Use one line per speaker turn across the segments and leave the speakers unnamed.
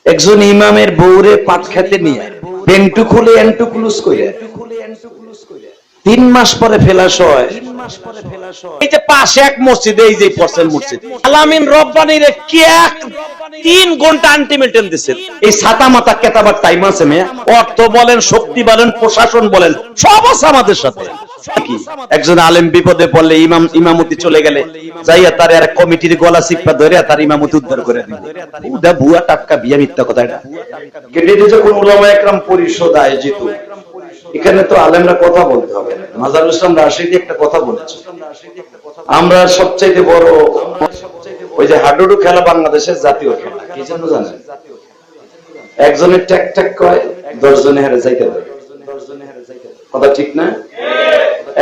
একজন ইমামের বউরে পাট খেতে নিয়ে পেন্টু খুলে এন্টু ক্লুজ করে 3 মাস পরে ফেলাস হয়। এই যে পাশে এক মসজিদ, এই যে পশ্চিম মসজিদ আলামিন রব্বানিরে কি 3 ঘন্টা আলটিমেটাম দিচ্ছেন। এই ছাতা মাথা কেতাবার টাইম আছে মেয়ে, অর্থ বলেন, শক্তি বলেন, প্রশাসন বলেন, সব আছে আমাদের সাথে। একজন আলেম বিপদে পড়লে ইমামতি চলে গেলে যাইয়া তার আর কমিটির গলা চিপা ধরে তার ইমামতি উদ্ধার করে দিবে। ওটা ভুয়া টাটকা বিয়া মিথ্যা কথা। এটা কেটে যখন উলামা একরাম পরিষদ আয়োজিত, এখানে তো আলেমরা কথা বলতে হবে। মাজারুল ইসলাম রাশিদি একটা কথা বলেছে, আমরা সবচেয়ে বড় ওই যে হাডুডু খেলা বাংলাদেশের জাতীয় খেলা, কি জন্য জানেন? একজনের ট্যাক ট্যাক কয়, 10 জনে হেরে যাইতে পারে। কথা ঠিক না?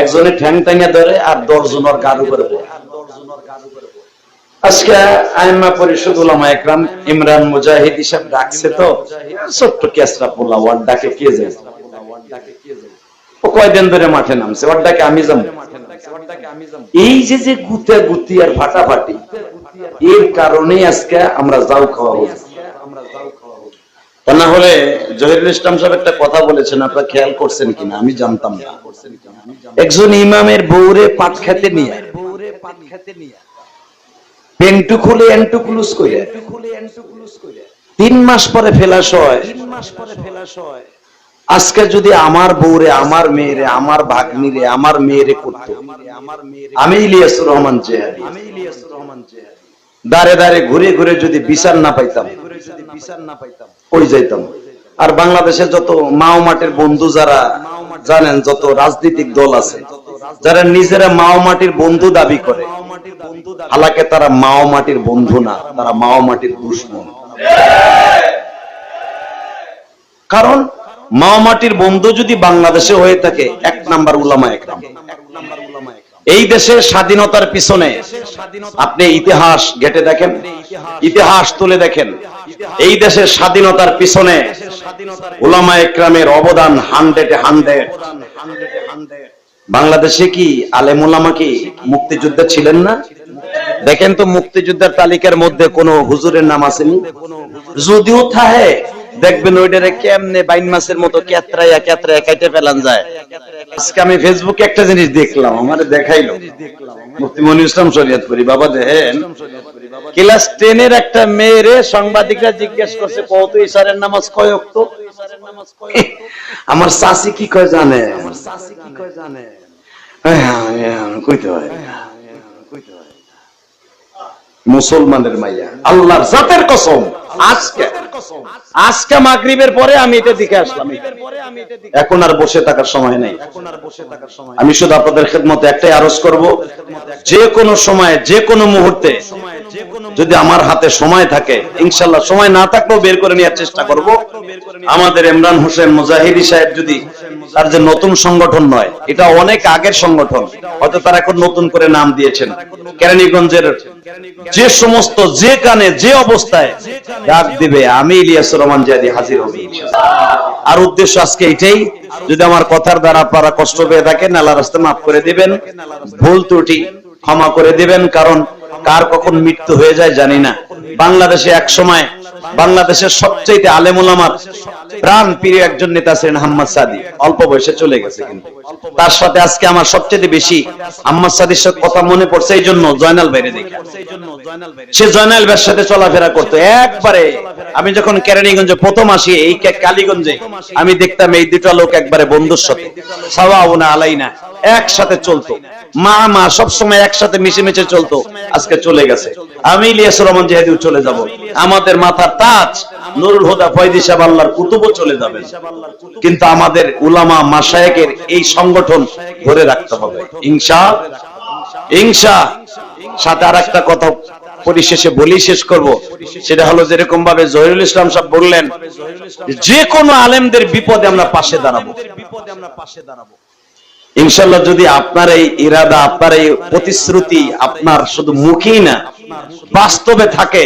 একজনের ঠ্যাং টাইনা ধরে আর 10 জনের গার উপরে পড়ে। আজকে আইম্মা পরিষদ উলামা একরাম ইমরান মুজাহিদ হিসাব ডাকছে, তো ছোট্ট কেসরা পোলা ওয়ার ডাকে কে যায়? ও কয়দিন ধরে মাঠে নামছে, ওর ডাকে আমি যাবো। এই যে যে গুতে গুতি আর ফাটাফাটি, এর কারণেই আজকে আমরা যাও খাওয়া হই। তা না হলে জহিরুল ইসলাম সাহেব একটা কথা বলেছেন, আপনারা খেয়াল করছেন কিনা আমি জানতাম না। একজন ইমামের বউরে পাট খেতে নিয়ে পেন্টু খুলে এন্টু ক্লুজ করে 3 মাস পরে ফেলাস হয়। আজকে যদি আমার বউরে, আমার মেয়েরে, আমার ভাগ্নিরে, আমার মেয়েরে করতো, আমি ইলিয়াসুর রহমান জেহাদি দাঁড়ে দাঁড়ে ঘুরে ঘুরে যদি বিচার না পাইতাম, ওই যাইতাম। আর বাংলাদেশে যত মাও মাটির বন্ধু যারা জানেন, যত রাজনৈতিক দল আছে যারা নিজেরা মাও মাটির বন্ধু দাবি করে, হালাকে তারা মাও মাটির বন্ধু না, তারা মাও মাটির দুশমন। কারণ মাও মাটির বন্ধু যদি বাংলাদেশে হয়ে থাকে, 1 নাম্বার উলামা একরাম। এই দেশের স্বাধীনতার পিছনে আপনি ইতিহাস ঘেটে দেখেন, ইতিহাস তুলে দেখেন, এই দেশের স্বাধীনতার পিছনে উলামা একরামের অবদান 100-100। বাংলাদেশে কি আলেম উলামা কি মুক্তিযোদ্ধা ছিলেন না? দেখেন তো মুক্তিযোদ্ধার তালিকার মধ্যে কোন হুজুরের নাম আসেনি? যদিও থাকে দেখবেন ওইটারে কেমনে বাইন মাছের মতো কেতরাইয়া কেতরাইয়া কেটে ফেলান যায়। আজকে আমি ফেসবুকে একটা জিনিস দেখলাম, আমারে দেখাইলো মুফতি মনিরুল ইসলাম শরীয়তপুরী বাবা, দেখেন ক্লাস 10 এর একটা মেয়েরে সাংবাদিকরা জিজ্ঞেস করছে, কত ইশারের নামাজ কয় ওয়াক্ত? আমার চাচি কি কয় জানে? কইতে হয় মুসলমানের মাইয়া, আল্লাহর জাতের কসম, আজকে মাগরিবের পরে আমি এটা দেখে আসলাম। এখন আর বসে থাকার সময় নেই। আমি শুধু আপনাদের খেদমতে একটাই আরজ করব, যে কোনো সময়, যে কোনো মুহূর্তে যদি আমার হাতে সময় থাকে, ইনশাআল্লাহ সময় না থাকলেও বের করে নেওয়ার চেষ্টা করব। আমাদের ইমরান হোসেন মুজাহিদি সাহেব যদি তার যে নতুন সংগঠন নয়, এটা অনেক আগের সংগঠন, হয়তো তারা এখন নতুন করে নাম দিয়েছেন, কেরানীগঞ্জের যে সমস্ত যে কানে যে অবস্থায় ডাক দিবে, আমি ইলিয়াসুর রহমান জিহাদি হাজির হব। আর উদ্দেশ্য আজকে এটাই। যদি আমার কথার দ্বারা আপনারা কষ্ট পেয়ে থাকেন, আল্লাহর রাস্তায় মাফ করে দিবেন, ভুল ত্রুটি ক্ষমা করে দিবেন, কারণ কার কখন মৃত্যু হয়ে যায় জানি না। বাংলাদেশে এক সময় বাংলাদেশের সবচেয়ে আলেম উলামার প্রাণ প্রিয় একজন নেতা ছিলেন আহমদ সাদি, অল্প বয়সে চলে গেছে। কিন্তু তার সাথে আজকে আমার সবচেয়ে বেশি আহমদ সাদির সাথে কথা মনে পড়ছে এই জন্য জয়নাল ভাইরে দেখে। সে জয়নাল ভাইয়ের সাথে চলাফেরা করতো একবারে। আমি যখন কেরানীগঞ্জে প্রথম আসি, এই কালীগঞ্জে, আমি দেখতাম এই দুটা লোক একবারে বন্ধুর সাথে সাওয়াউনা আলাইনা একসাথে চলতো, মা মা সবসময় একসাথে মিশে মিশে চলতো। আজকে চলে গেছে। আমি ইলিয়াসুর রহমান জিহাদিও চলে যাব, আমাদের মাথার তাজ নুরুল হুদা ফয়জি সাহেব আল্লাহর কুতুবও চলে যাবে, কিন্তু আমাদের উলামা মাশায়েখের এই সংগঠন ধরে রাখতে হবে ইনশাআল্লাহ। সাথে আর একটা কথা পরিশেষে বলি, শেষ করব, সেটা হলো যেরকম ভাবে জহিরুল ইসলাম সাহেব বললেন, যে কোনো আলেমদের বিপদে আমরা পাশে দাঁড়াবো ইনশাআল্লাহ। যদি আপনার এই ইরাদা, আপনার এই প্রতিশ্রুতি আপনার শুধু মুখেই না, বাস্তবে থাকে,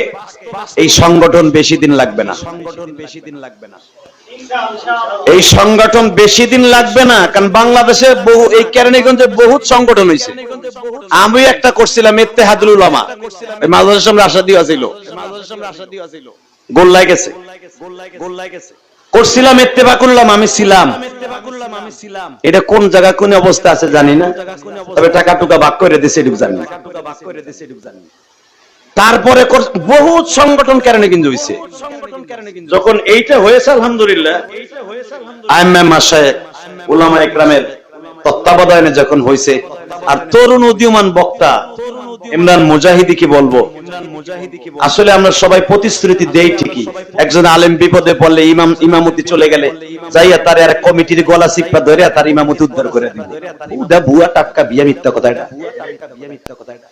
এই সংগঠন বেশি দিন লাগবে না। এই সংগঠন বেশি দিন লাগবে না, কারণ বাংলাদেশে বহু, এই কেরানীগঞ্জে বহুত সংগঠন হয়েছে। আমি একটা করছিলাম ইত্তেহাদুল উলামা, মাদ্রাসা রাশাদিও ছিল, গোল্লায় গেছে। করছিলাম ইত্তেবা করলাম, আমি ছিলাম। এটা কোন জায়গা কোন অবস্থা আছে জানি না, তবে টাকা টুকা ভাগ করে দিয়েছে এটুকু জানি। তারপরে বহুত সংগঠন কারণে কিন্তু হয়েছে। যখন এইটা হয়েছে আলহামদুলিল্লাহ, আইম্মা মাশায়েখ উলামা ইকরামের তত্ত্বাবধানে যখন হয়েছে, আর তরুণ উদীয়মান বক্তা ইমরান মুজাহিদি কি বলবো, আসলে আমরা সবাই প্রতিশ্রুতি দেই ঠিকই, একজন আলেম বিপদে পড়লে ইমামতি চলে গেলে যাইয়া তার আর কমিটির গলা চিপা ধরে তার ইমামতি উদ্ধার করে দিবে। উদা ভুয়া টাটকা বিয়া মিথ্যা কথা, এটা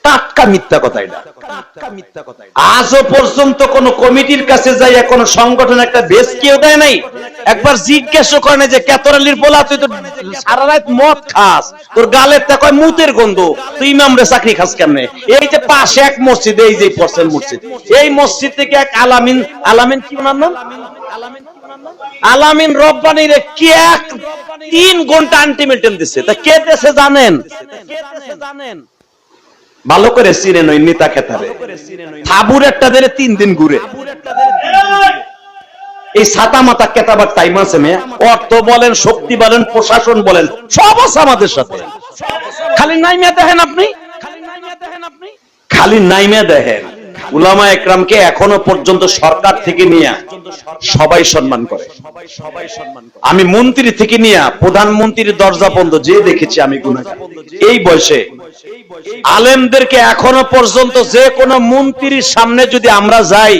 টাটকা মিথ্যা কথা। এটা আজও পর্যন্ত কোন কমিটির কাছে যাইয়া কোন সংগঠন একটা বেশ কেউ দেয় নাই, একবার জিজ্ঞাসা করে না যে কেতরালির বলা তুই তো সারা রাত মদ খাস, তোর গালের তা কয় মুতের গন্ধ, তুই ইমাম রে চাকরি খাস কেমনে? এই যে পাশে এক মসজিদ, এই যে পশ্চিম মসজিদ, এই মসজিদ থেকে এক আলামিন কি নাম, আলামিন রব্বানি রে কি এক 3 ঘন্টা আলটিমেটাম দিছে। তা কে দেশে জানেন? ভালো করে চিনেন ওই নেতা খেতারে থাবুর একটা দিলে 3 দিন ঘুরে। এই ছাতা মাতা কেতাবার টাইম আছে মেয়ে, অর্থ বলেন, শক্তি বলেন, প্রশাসন বলেন, সব আছে আমাদের সাথে। খালি নাইমা দেখেন আপনি, খালি নাইমা দেখেন। উলামা একরামকে এখনো পর্যন্ত সরকার থেকে নিয়ে সবাই সম্মান করে। আমি মন্ত্রী থেকে নিয়ে প্রধানমন্ত্রীর দরজা পর্যন্ত যে দেখেছি আমি গুনাহগার। এই বয়সে আলেমদেরকে এখনো পর্যন্ত যে কোনো মন্ত্রীর সামনে যদি আমরা যাই,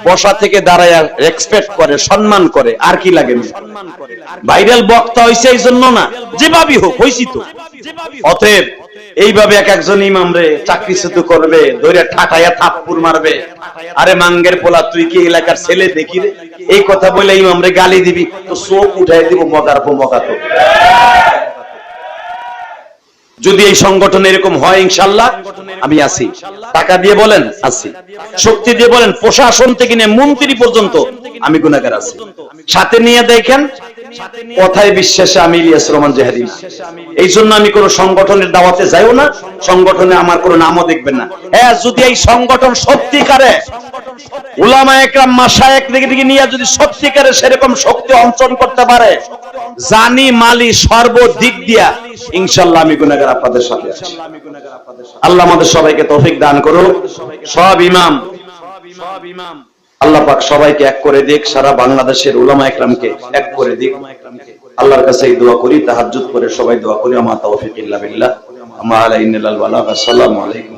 বসা থেকে দাঁড়ায় রেসপেক্ট করে, সম্মান করে, আর কি লাগে? ভাইরাল বক্তা হইছে এই জন্য না, যেভাবেই হোক হইছি তো। অতএব এইভাবে এক একজন ইমামরে চাকরিচ্যুত করবে, ধরে ঠাটাইয়া থাপ্পড় মারবে, আরে মাঙ্গের পোলা তুই কি এলাকার ছেলে দেখি রে, এই কথা বলে ইমামরে গালি দিবি তো চোখ উঠাই দিব মগার পর মগা। তো যদি এই সংগঠন এরকম হয় ইনশাআল্লাহ আমি আছি। টাকা দিয়ে বলেন আছি, শক্তি দিয়ে বলেন, প্রশাসন থেকে নিয়ে মন্ত্রী পর্যন্ত আমি গুনাহগার আছি। সাথে নিয়ে দেখেন কথায় বিশ্বাসে আমি ইলিয়াস রহমান জেহাদি না। এই জন্য আমি কোন সংগঠনের দাওয়াতে যাইও না, সংগঠনে আমার কোন নামও দেখবেন না। হ্যাঁ, যদি এই সংগঠন সত্যিকারে উলামা একরাম মাশায়েখ থেকে নিয়ে যদি সত্যিকারে সেরকম শক্তি অর্জন করতে পারে, জানি মালি সর্বদিক দিয়া ইনশাআল্লাহ আমি গুনাহগার আপনাদের সাথে আছি। আল্লাহ আমাদের সবাইকে তৌফিক দান করুন। সব ইমাম আল্লাহ পাক সবাইকে এক করে দিক, সারা বাংলাদেশের উলামা একরামকে এক করে দিক। আল্লাহর কাছে এই দোয়া করি, তাহাজ্জুদ করে সবাই দোয়া করি। আমা তাওফিক ইল্লা বিল্লাহ, আমা আলাইহিল বালাগ। আসসালামু আলাইকুম।